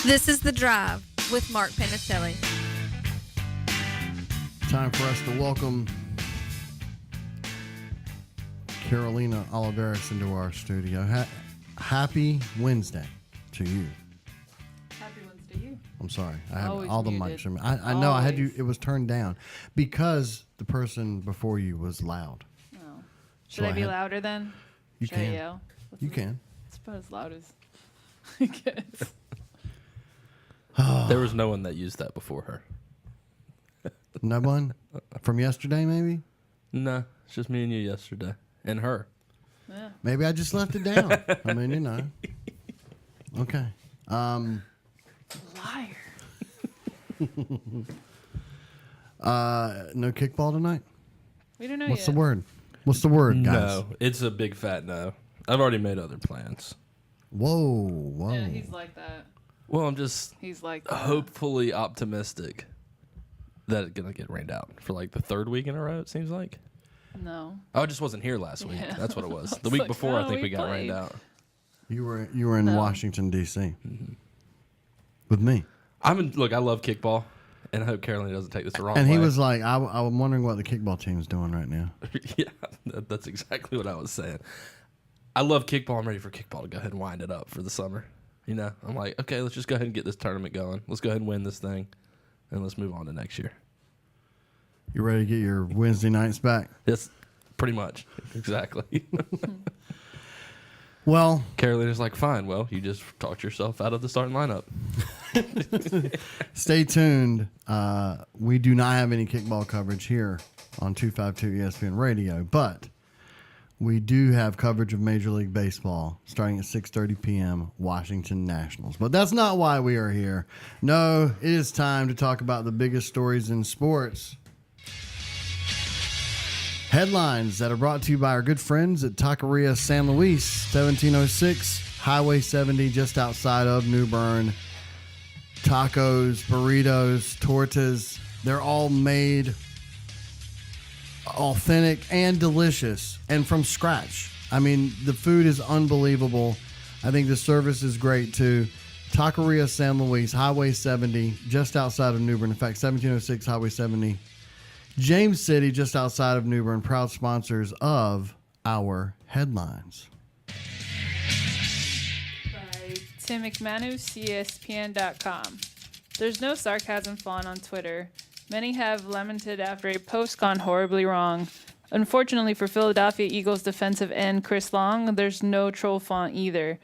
This is The Drive with Mark Panatelli. Time for us to welcome Carolina Oliveris into our studio. Happy Wednesday to you. Happy Wednesday to you. I'm sorry. I have Always all the muted. mics. I know I had you. Always. It was turned down because the person before you was loud. Oh. Should So I be had- louder then? You Should I can. yell? You can. It's about as loud as it gets. There was no one that used that before her. No one from yesterday, maybe. No, it's just me and you yesterday. And her. Yeah. Maybe I just left it down. I mean, you know. Okay. Liar. No kickball tonight. We don't know What's yet. the word? What's the word, guys? No, it's a big fat no. I've already made other plans. Whoa. Yeah, he's like that. Well, I'm just He's like that. hopefully optimistic that it's going to get rained out for like the third week in a row, it seems like. No. Oh, I just wasn't here last week. Yeah. That's what it was. I The was week like, before, I oh, think we we got played. rained out. You were in No. Washington D.C. with me, Look, I love kickball, and I hope Carolina doesn't take this the wrong and way. he was like, "I'm wondering what the kickball team's doing right now." Yeah, that's exactly what I was saying. I love kickball. I'm ready for kickball to go ahead and wind it up for the summer. You know, I'm like, okay, let's just go ahead and get this tournament going. Let's go ahead and win this thing, and let's move on to next year. You ready to get your Wednesday nights back? That's pretty much exactly. Well, Carolina's like, fine. Well, you just talked yourself out of the starting lineup. stay tuned. We do not have any kickball coverage here on 252 ESPN Radio, but we do have coverage of Major League Baseball starting at 6:30 p.m. Washington Nationals. But that's not why we are here. No, it is time to talk about the biggest stories in sports. Headlines that are brought to you by our good friends at Taqueria San Luis, 1706 Highway 70, just outside of New Bern. Tacos, burritos, tortas, they're all made authentic and delicious and from scratch. I mean, the food is unbelievable. I think the service is great too. Taqueria San Luis, Highway 70, just outside of New Bern. In fact, 1706 Highway 70. James City, just outside of New Bern, proud sponsors of our headlines. By Tim McManus, ESPN.com. There's no sarcasm font on Twitter. Many have lamented after a post gone horribly wrong. Unfortunately for Philadelphia Eagles defensive end Chris Long, there's no troll font either.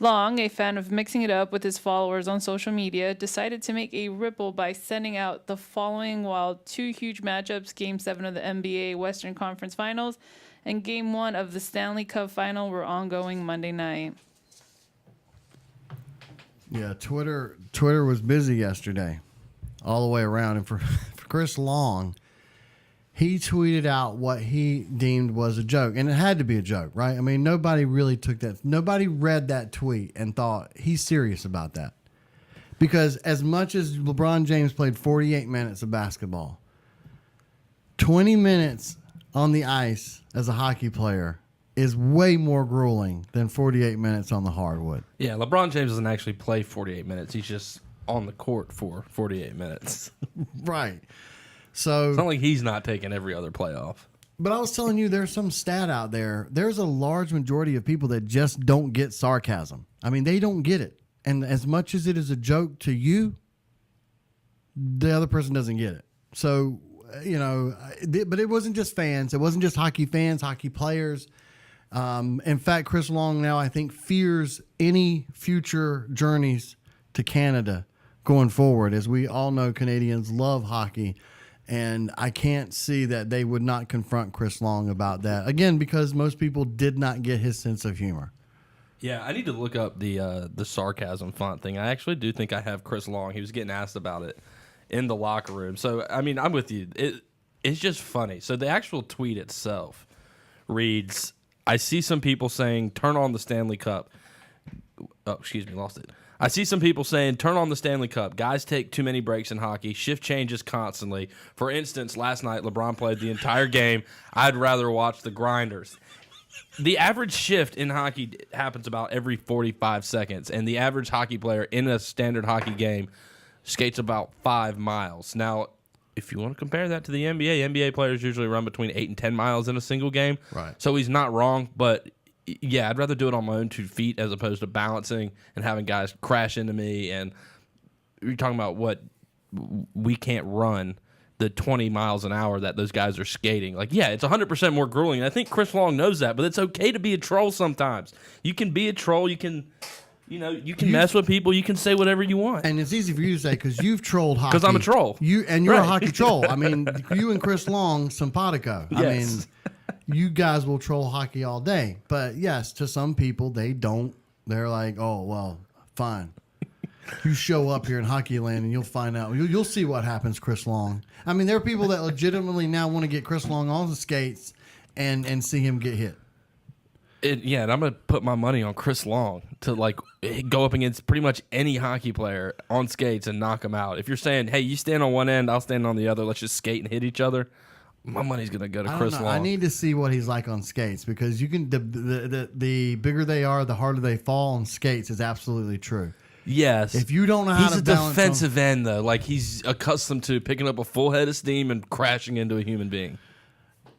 Long, a fan of mixing it up with his followers on social media, decided to make a ripple by sending out the following while two huge matchups, Game 7 of the NBA Western Conference Finals and Game 1 of the Stanley Cup Final, were ongoing Monday night. Yeah, Twitter was busy yesterday, all the way around. And for Chris Long, he tweeted out what he deemed was a joke. And it had to be a joke, right? I mean, nobody really took that. Nobody read that tweet and thought he's serious about that. Because as much as LeBron James played 48 minutes of basketball, 20 minutes on the ice as a hockey player is way more grueling than 48 minutes on the hardwood. Yeah, LeBron James doesn't actually play 48 minutes. He's just on the court for 48 minutes. Right. So It's not like he's not taking every other playoff. But I was telling you, there's some stat out there. There's a large majority of people that just don't get sarcasm. I mean, they don't get it. And as much as it is a joke to you, the other person doesn't get it. So, you know, but it wasn't just fans. It wasn't just hockey fans, hockey players. In fact, Chris Long now, I think, fears any future journeys to Canada going forward. As we all know, Canadians love hockey. And I can't see that they would not confront Chris Long about that. Again, because most people did not get his sense of humor. Yeah, I need to look up the sarcasm font thing. I actually do think I have Chris Long. He was getting asked about it in the locker room. So, I mean, I'm with you. It's just funny. So the actual tweet itself reads, I see some people saying, turn on the Stanley Cup. Oh, excuse me, lost it. I see some people saying, turn on the Stanley Cup. Guys take too many breaks in hockey. Shift changes constantly. For instance, last night, LeBron played the entire game. I'd rather watch the grinders. The average shift in hockey happens about every 45 seconds, and the average hockey player in a standard hockey game skates about 5 miles. Now, if you want to compare that to the NBA players usually run between 8 and 10 miles in a single game. Right. So he's not wrong, but yeah, I'd rather do it on my own 2 feet as opposed to balancing and having guys crash into me. And you're talking about what we can't run the 20 miles an hour that those guys are skating. Like, yeah, it's 100% more grueling. And I think Chris Long knows that, but it's okay to be a troll sometimes. You can be a troll. You can, you can mess with people. You can say whatever you want. And it's easy for you to say because you've trolled hockey. Because I'm a troll. You're Right. a hockey troll. I mean, you and Chris Long, simpatico. I Yes. mean, you guys will troll hockey all day. But yes, to some people, they don't. They're like, oh, well, fine. You show up here in Hockey Land and you'll find out. You'll see what happens, Chris Long. I mean, there are people that legitimately now want to get Chris Long on the skates and see him get hit. And I'm going to put my money on Chris Long to, like, go up against pretty much any hockey player on skates and knock him out. If you're saying, hey, you stand on one end, I'll stand on the other, let's just skate and hit each other, my money's going to go to Chris Long. I need to see what he's like on skates because you can the bigger they are, the harder they fall on skates is absolutely true. Yes. If you don't know how he's to a balance defensive end, though. Like, he's accustomed to picking up a full head of steam and crashing into a human being.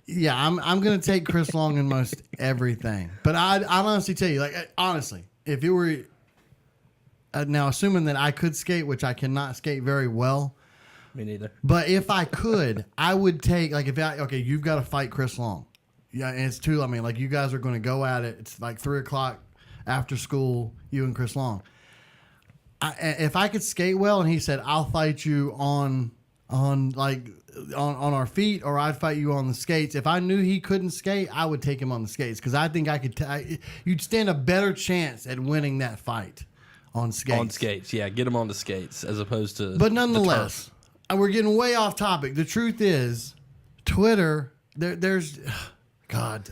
Yeah, I'm going to take Chris Long in most everything. But I'd honestly tell you, like, honestly, if it were now assuming that I could skate, which I cannot skate very well. Me neither. But if I could, I would take, like, okay, you've got to fight Chris Long. Yeah, and it's too, I mean, like, you guys are going to go at it. It's like 3 o'clock after school, you and Chris Long. If I could skate well and he said, I'll fight you on our feet or I'd fight you on the skates. If I knew he couldn't skate, I would take him on the skates because I think I could. You'd stand a better chance at winning that fight on skates. On skates, yeah. Get him on the skates as opposed to. But nonetheless, we're getting way off topic. The truth is, Twitter. There's, God,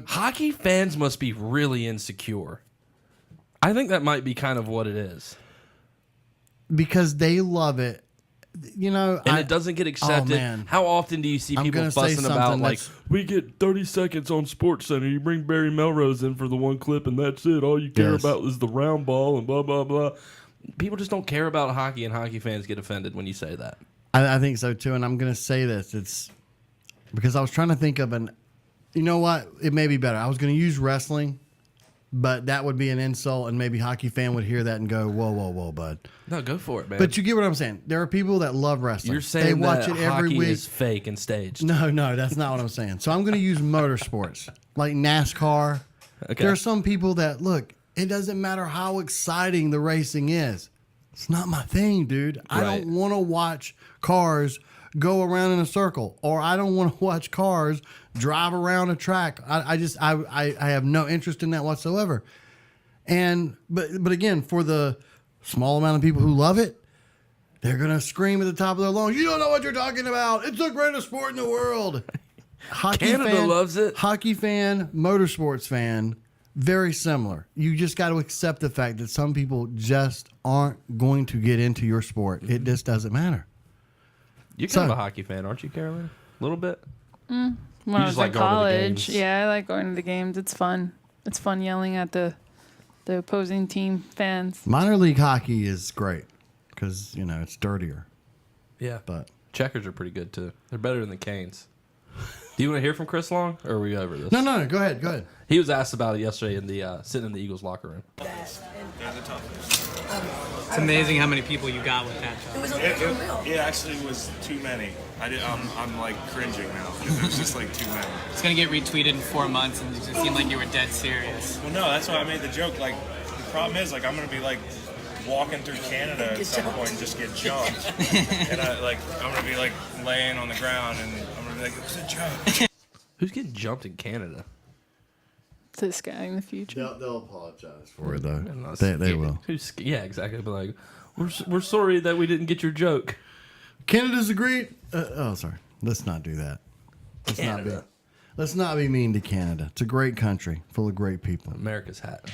hockey fans must be really insecure. I think that might be kind of what it is. Because they love it. And it doesn't get accepted. Oh, man. How often do you see people fussing about, like, we get 30 seconds on Sports Center. You bring Barry Melrose in for the one clip, and that's it. All you care about is the round ball and blah, blah, blah. People just don't care about hockey, and hockey fans get offended when you say that. I think so, too. And I'm going to say this. It's because I was trying to think of you know what? It may be better. I was going to use wrestling, but that would be an insult, and maybe hockey fan would hear that and go, whoa, whoa, whoa, bud. No, go for it, man. But you get what I'm saying. There are people that love wrestling. You're saying they watch that it every hockey week. is fake and staged. No, that's not what I'm saying. So I'm going to use motorsports, like NASCAR. Okay. There are some people that, look, it doesn't matter how exciting the racing is. It's not my thing, dude. I don't want to watch cars go around in a circle, or I don't want to watch cars drive around a track. I have no interest in that whatsoever. But again, for the small amount of people who love it, they're gonna scream at the top of their lungs, "You don't know what you're talking about! It's the greatest sport in the world." Canada loves it. Hockey fan, motorsports fan, very similar. You just got to accept the fact that some people just aren't going to get into your sport. It just doesn't matter. You're kind of a hockey fan, aren't you, Carolyn? A little bit. When I was like in going to the college, games. yeah, I like going to the games. It's fun. It's fun yelling at the opposing team fans. Minor league hockey is great because it's dirtier. Yeah. But Checkers are pretty good, too. They're better than the Canes. Do you want to hear from Chris Long, or are we over this? no, go ahead. He was asked about it yesterday in the sitting in the Eagles locker room. It's amazing how many people you got with that job. It actually was too many. I'm like cringing now because it was just like too many. It's gonna get retweeted in 4 months, and it just seemed like you were dead serious. Well, no, that's why I made the joke. Like, the problem is, like, I'm gonna be like walking through Canada at some point and just get jumped, and I'm gonna be like laying on the ground, and I'm gonna be like, it was a joke. Who's getting jumped in Canada? This guy in the future. They'll apologize for it though. They will. Yeah, exactly. But like, we're sorry that we didn't get your joke. Canada's agreed. Sorry. Let's not do that. Let's not be mean to Canada. It's a great country full of great people. America's hat.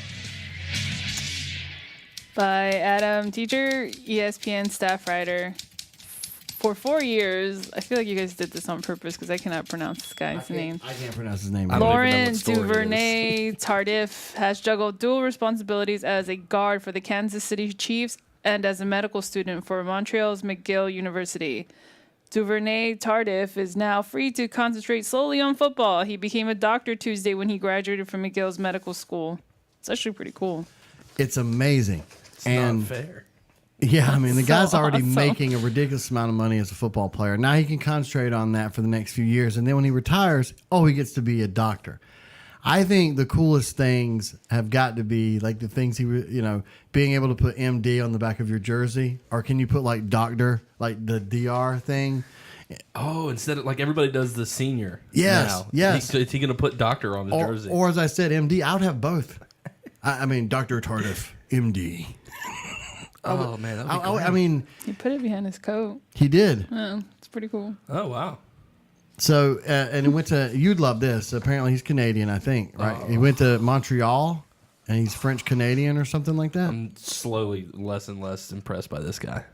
By Adam Teacher, ESPN staff writer. For 4 years, I feel like you guys did this on purpose because I cannot pronounce this guy's name. I can't pronounce his name. I don't even know Laurent what story it is. Duvernay Tardif has juggled dual responsibilities as a guard for the Kansas City Chiefs and as a medical student for Montreal's McGill University. Duvernay Tardif is now free to concentrate solely on football. He became a doctor Tuesday when he graduated from McGill's medical school. It's actually pretty cool. It's amazing. It's not fair. Yeah, I mean, the guy's so already awesome. making a ridiculous amount of money as a football player. Now he can concentrate on that for the next few years. And then when he retires, he gets to be a doctor. I think the coolest things have got to be like the things being able to put MD on the back of your jersey. Or can you put like doctor, like the DR thing? Oh, instead of like everybody does the senior. Yes, now. yes. Is he going to put doctor on his jersey? Or as I said, MD. I would have both. I mean, Dr. Tardif, MD. Oh, man. That'd be great. I mean, He put it behind his coat. he did. Oh, it's pretty cool. Oh, wow. So, and he went to, you'd love this. Apparently he's Canadian, I think, right? He went to Montreal and he's French Canadian or something like that. I'm slowly less and less impressed by this guy.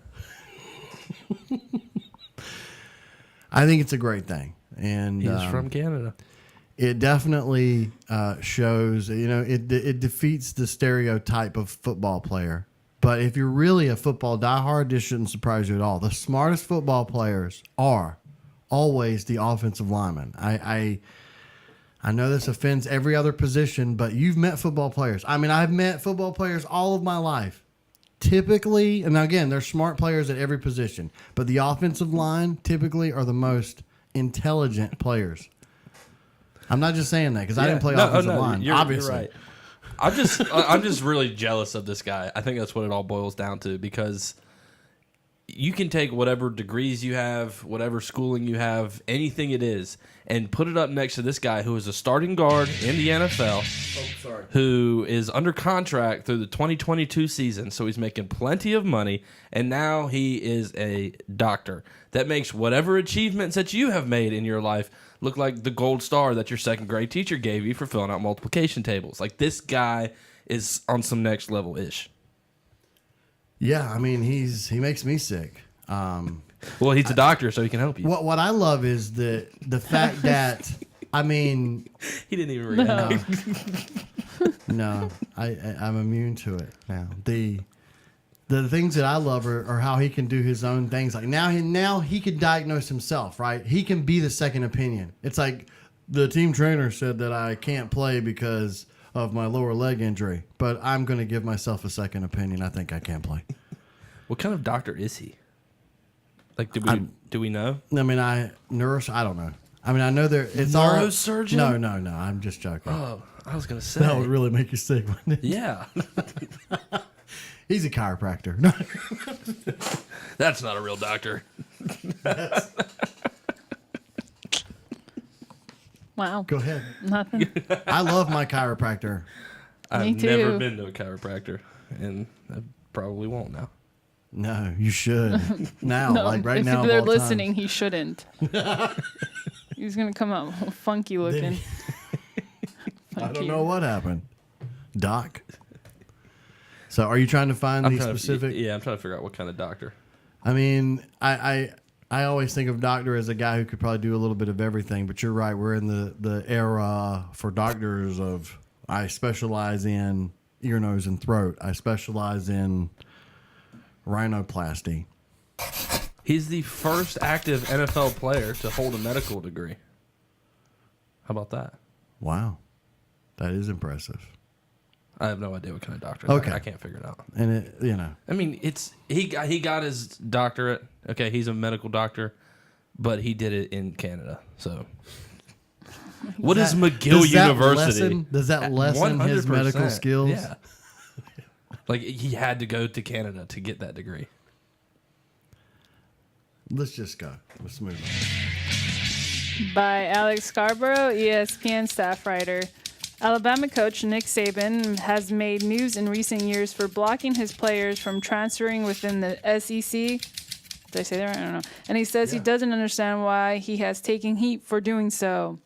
I think it's a great thing. And He's from Canada. it definitely shows, it defeats the stereotype of football player. But if you're really a football diehard, this shouldn't surprise you at all. The smartest football players are always the offensive linemen. I know this offends every other position, but you've met football players. I mean, I've met football players all of my life. Typically, and again, they're smart players at every position, but the offensive line typically are the most intelligent players. I'm not just saying that because I didn't play offensive line, obviously. You're right. I'm just really jealous of this guy. I think that's what it all boils down to, because you can take whatever degrees you have, whatever schooling you have, anything it is, and put it up next to this guy who is a starting guard in the NFL, who is under contract through the 2022 season, so he's making plenty of money, and now he is a doctor. That makes whatever achievements that you have made in your life look like the gold star that your second grade teacher gave you for filling out multiplication tables. Like, this guy is on some next level ish. Yeah, I mean, he makes me sick. Well, he's a doctor, so he can help you. What I love is the fact that, I mean, He didn't even react. no, I'm immune to it now. The things that I love are how he can do his own things. Like now he can diagnose himself, right? He can be the second opinion. It's like the team trainer said that I can't play because of my lower leg injury, but I'm going to give myself a second opinion. I think I can play. What kind of doctor is he? Like, do we know? I mean, I don't know. I mean, I know it's Neurosurgeon? all No. I'm just joking. Oh, I was gonna say That would really make you sick, wouldn't it? Yeah, He's a chiropractor. No. that's not a real doctor. Wow. Go ahead. Nothing. I love my chiropractor. I've too. never been to a chiropractor, and I probably won't now. No, you should. Now, No, like right if now. they're of all times. listening, he shouldn't. He's going to come out funky looking. I don't know what happened. Doc. So are you trying to find the specific? Yeah, I'm trying to figure out what kind of doctor. I mean, I always think of doctor as a guy who could probably do a little bit of everything, but you're right. We're in the era for doctors of I specialize in ear, nose, and throat. I specialize in rhinoplasty. He's the first active NFL player to hold a medical degree. How about that? Wow. That is impressive. I have no idea what kind of doctor. Okay. I can't figure it out. And it, I mean, he got his doctorate. Okay, he's a medical doctor, but he did it in Canada. So, what is McGill University? Does that lessen his 100%. medical skills? Yeah. Like, he had to go to Canada to get that degree. Let's just go. Let's move on. By Alex Scarborough, ESPN staff writer. Alabama coach Nick Saban has made news in recent years for blocking his players from transferring within the SEC. Did I say that right? I don't know. And he says he doesn't understand why he has taken heat for doing so.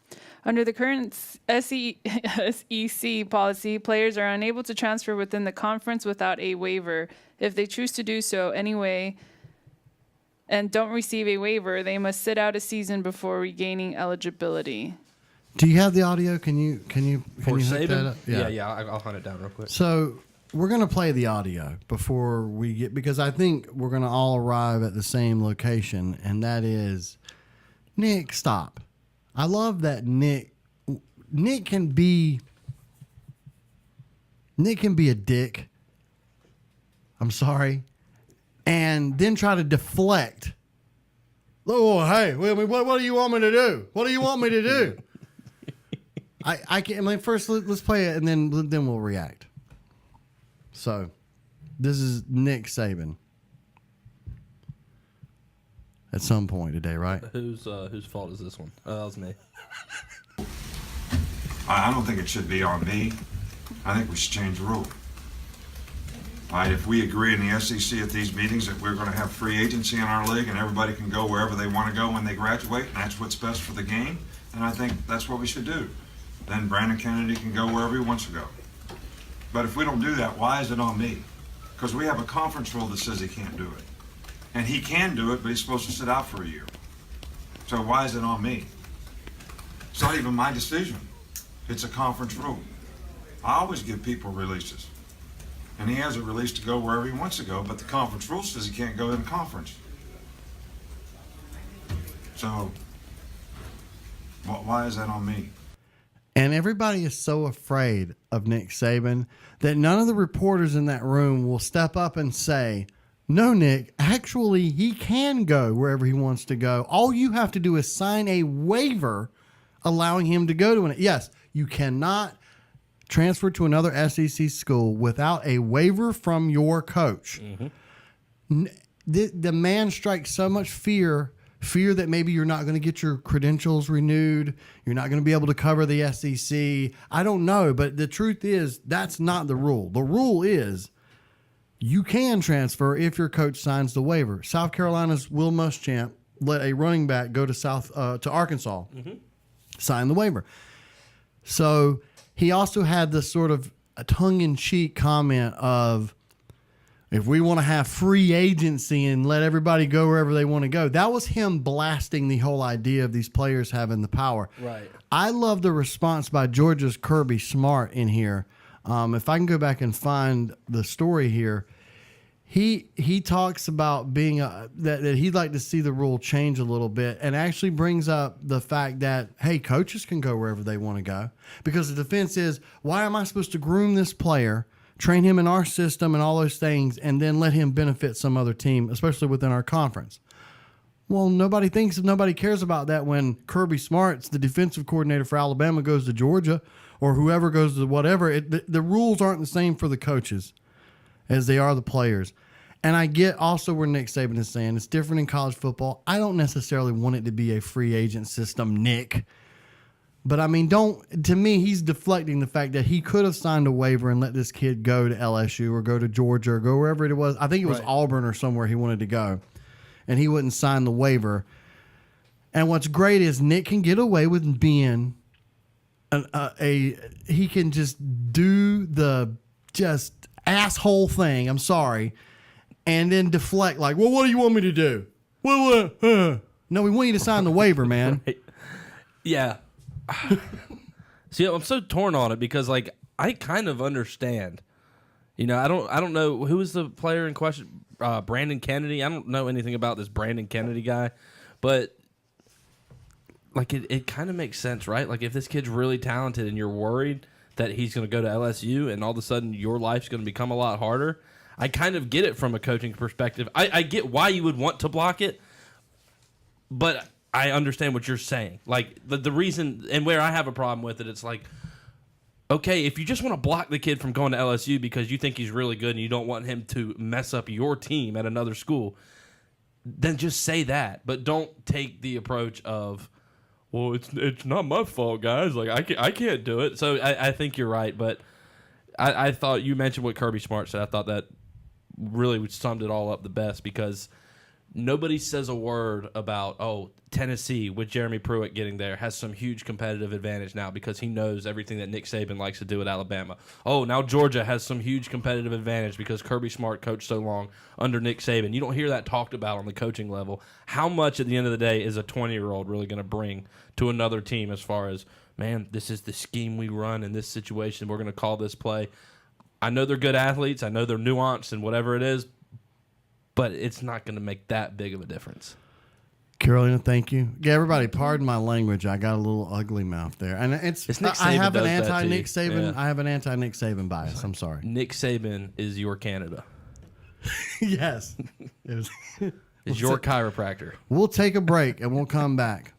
Under the current SEC policy, players are unable to transfer within the conference without a waiver. If they choose to do so anyway, and don't receive a waiver, they must sit out a season before regaining eligibility. Do you have the audio? Can you For hook that Saban? up? Yeah. I'll hunt it down real quick. So we're gonna play the audio before we get, because I think we're gonna all arrive at the same location, and that is Nick. Stop. I love that Nick can be a dick. I'm sorry, and then try to deflect. Oh, hey, what do you want me to do? What do you want me to do? I can't. I mean, first let's play it, and then we'll react. So, this is Nick Saban. At some point today, right? Whose fault is this one? That was me. I don't think it should be on me. I think we should change the rule. All right, if we agree in the SEC at these meetings that we're going to have free agency in our league and everybody can go wherever they want to go when they graduate, and that's what's best for the game, then I think that's what we should do. Then Brandon Kennedy can go wherever he wants to go. But if we don't do that, why is it on me? Because we have a conference rule that says he can't do it. And he can do it, but he's supposed to sit out for a year. So why is it on me? It's not even my decision. It's a conference rule. I always give people releases. And he has a release to go wherever he wants to go, but the conference rule says he can't go in conference. So why is that on me? And everybody is so afraid of Nick Saban that none of the reporters in that room will step up and say, no, Nick, actually, he can go wherever he wants to go. All you have to do is sign a waiver allowing him to go to it. Yes, you cannot transfer to another SEC school without a waiver from your coach. Mm-hmm. The man strikes so much fear that maybe you're not going to get your credentials renewed. You're not going to be able to cover the SEC. I don't know, but the truth is that's not the rule. The rule is you can transfer if your coach signs the waiver. South Carolina's Will Muschamp let a running back go to Arkansas, sign the waiver. So he also had this sort of a tongue-in-cheek comment of, if we want to have free agency and let everybody go wherever they want to go. That was him blasting the whole idea of these players having the power. Right. I love the response by Georgia's Kirby Smart in here. If I can go back and find the story here, he talks about being that he'd like to see the rule change a little bit, and actually brings up the fact that, hey, coaches can go wherever they want to go, because the defense is, why am I supposed to groom this player, train him in our system and all those things, and then let him benefit some other team, especially within our conference? Well, nobody cares about that when Kirby Smart's the defensive coordinator for Alabama goes to Georgia, or whoever goes to whatever. The rules aren't the same for the coaches as they are the players. And I get also where Nick Saban is saying it's different in college football. I don't necessarily want it to be a free agent system, Nick. But I mean, to me, he's deflecting the fact that he could have signed a waiver and let this kid go to LSU or go to Georgia or go wherever it was. I think it was Auburn or somewhere he wanted to go. And he wouldn't sign the waiver. And what's great is Nick can get away with being he can just do the just asshole thing. I'm sorry. And then deflect like, well, what do you want me to do? No, we want you to sign the waiver, man. Right. Yeah. See, I'm so torn on it because, like, I kind of understand. You know, I don't know who is the player in question. Brandon Kennedy. I don't know anything about this Brandon Kennedy guy, but like it kind of makes sense, right? Like if this kid's really talented and you're worried that he's going to go to LSU and all of a sudden your life's going to become a lot harder. I kind of get it from a coaching perspective. I get why you would want to block it, but I understand what you're saying. Like the reason and where I have a problem with it, it's like, okay, if you just want to block the kid from going to LSU because you think he's really good and you don't want him to mess up your team at another school, then just say that. But don't take the approach of, well, it's not my fault, guys. Like I can't do it. So I think you're right, but I thought you mentioned what Kirby Smart said. I thought that really summed it all up the best because Nobody says a word about, Tennessee with Jeremy Pruitt getting there has some huge competitive advantage now because he knows everything that Nick Saban likes to do at Alabama. Oh, now Georgia has some huge competitive advantage because Kirby Smart coached so long under Nick Saban. You don't hear that talked about on the coaching level. How much at the end of the day is a 20-year-old really going to bring to another team as far as, man, this is the scheme we run in this situation. We're going to call this play. I know they're good athletes. I know they're nuanced and whatever it is, but it's not going to make that big of a difference. Carolina, thank you. Yeah, everybody, pardon my language. I got a little ugly mouth there, and It's Nick I Saban have an does that to anti you. Nick Saban. Yeah. I have an anti Nick Saban bias. I'm sorry. Nick Saban is your Canada. Yes, it was, Is your chiropractor. we'll take a break and we'll come back.